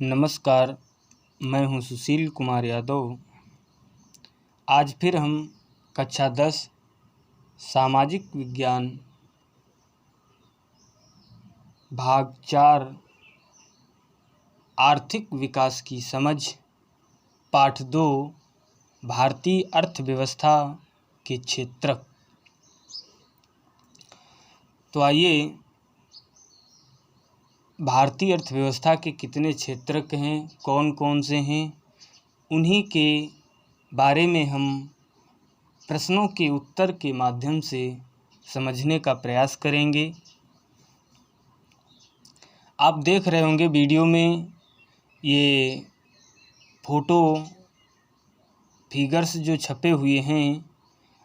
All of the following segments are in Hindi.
नमस्कार, मैं हूं सुशील कुमार यादव। आज फिर हम कक्षा 10 सामाजिक विज्ञान भाग 4 आर्थिक विकास की समझ पाठ 2 भारतीय अर्थव्यवस्था के क्षेत्रक। तो आइए, भारतीय अर्थव्यवस्था के कितने क्षेत्रक हैं, कौन कौन से हैं, उन्हीं के बारे में हम प्रश्नों के उत्तर के माध्यम से समझने का प्रयास करेंगे। आप देख रहे होंगे वीडियो में ये फ़ोटो फिगर्स जो छपे हुए हैं,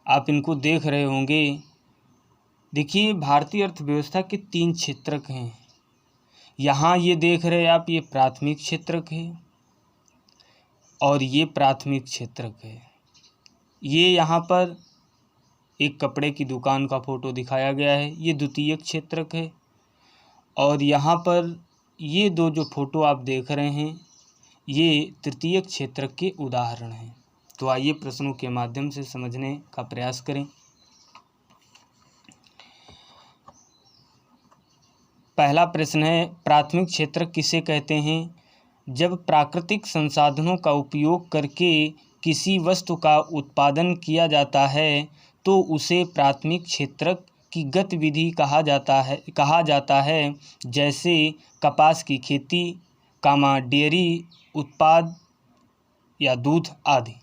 आप इनको देख रहे होंगे। देखिए, भारतीय अर्थव्यवस्था के 3 क्षेत्रक हैं। यहाँ ये देख रहे हैं आप, ये प्राथमिक क्षेत्रक है और ये प्राथमिक क्षेत्रक है। ये यहाँ पर एक कपड़े की दुकान का फ़ोटो दिखाया गया है, ये द्वितीयक क्षेत्रक है। और यहाँ पर ये 2 जो फ़ोटो आप देख रहे हैं, ये तृतीयक क्षेत्रक के उदाहरण हैं। तो आइए प्रश्नों के माध्यम से समझने का प्रयास करें। पहला प्रश्न है, प्राथमिक क्षेत्रक किसे कहते हैं? जब प्राकृतिक संसाधनों का उपयोग करके किसी वस्तु का उत्पादन किया जाता है तो उसे प्राथमिक क्षेत्रक की गतिविधि कहा जाता है, जैसे कपास की खेती, डेयरी उत्पाद या दूध आदि।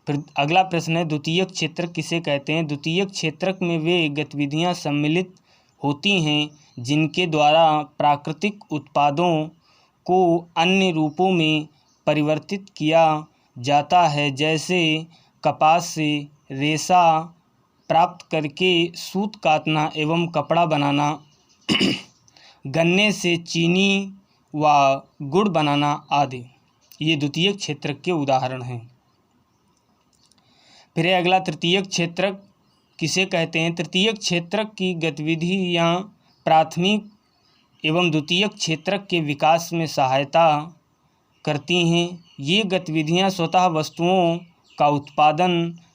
फिर अगला प्रश्न है, द्वितीयक क्षेत्रक किसे कहते हैं? द्वितीयक क्षेत्रक में वे गतिविधियां सम्मिलित होती हैं जिनके द्वारा प्राकृतिक उत्पादों को अन्य रूपों में परिवर्तित किया जाता है, जैसे कपास से रेशा प्राप्त करके सूत काटना एवं कपड़ा बनाना, गन्ने से चीनी व गुड़ बनाना आदि। ये द्वितीयक क्षेत्रक के उदाहरण हैं। फिर अगला, तृतीयक क्षेत्रक किसे कहते हैं? तृतीयक क्षेत्रक की गतिविधियाँ प्राथमिक एवं द्वितीयक क्षेत्रक के विकास में सहायता करती हैं। ये गतिविधियाँ स्वतः वस्तुओं का उत्पादन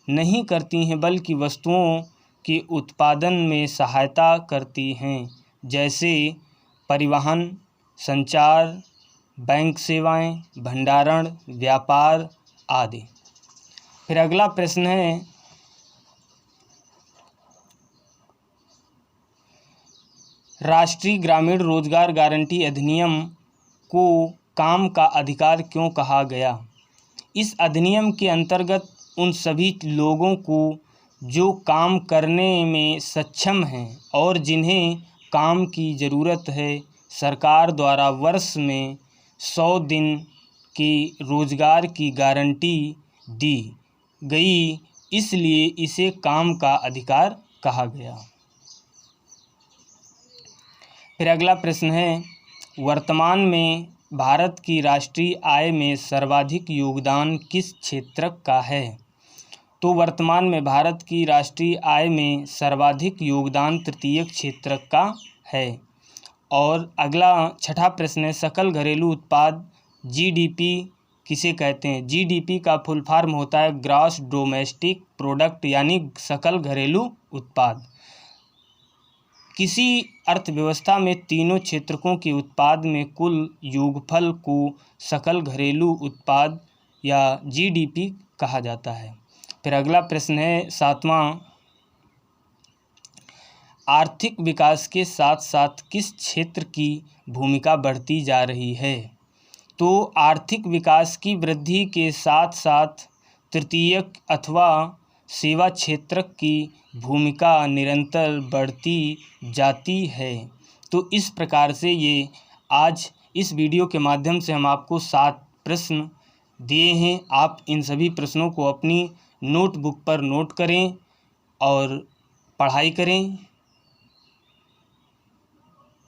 नहीं करती हैं, बल्कि वस्तुओं के उत्पादन में सहायता करती हैं, जैसे परिवहन, संचार, बैंक सेवाएं, भंडारण, व्यापार आदि। फिर अगला प्रश्न है, राष्ट्रीय ग्रामीण रोजगार गारंटी अधिनियम को काम का अधिकार क्यों कहा गया? इस अधिनियम के अंतर्गत उन सभी लोगों को जो काम करने में सक्षम हैं और जिन्हें काम की ज़रूरत है, सरकार द्वारा वर्ष में 100 दिन की रोजगार की गारंटी दी गई, इसलिए इसे काम का अधिकार कहा गया। फिर अगला प्रश्न है, वर्तमान में भारत की राष्ट्रीय आय में सर्वाधिक योगदान किस क्षेत्रक का है? तो वर्तमान में भारत की राष्ट्रीय आय में सर्वाधिक योगदान तृतीयक क्षेत्रक का है। और अगला छठा प्रश्न है, सकल घरेलू उत्पाद जीडीपी किसे कहते हैं? जीडीपी का फुल फॉर्म होता है ग्रॉस डोमेस्टिक प्रोडक्ट, यानी सकल घरेलू उत्पाद। किसी अर्थव्यवस्था में तीनों क्षेत्रकों के उत्पाद में कुल योगफल को सकल घरेलू उत्पाद या जीडीपी कहा जाता है। फिर अगला प्रश्न है, 7वां, आर्थिक विकास के साथ साथ किस क्षेत्र की भूमिका बढ़ती जा रही है? तो आर्थिक विकास की वृद्धि के साथ साथ तृतीयक अथवा सेवा क्षेत्रक की भूमिका निरंतर बढ़ती जाती है। तो इस प्रकार से ये आज इस वीडियो के माध्यम से हम आपको 7 प्रश्न दिए हैं। आप इन सभी प्रश्नों को अपनी नोटबुक पर नोट करें और पढ़ाई करें।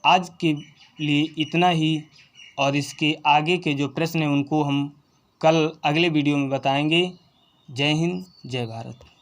आज के लिए इतना ही, और इसके आगे के जो प्रश्न हैं उनको हम कल अगले वीडियो में बताएंगे। जय हिंद, जय भारत।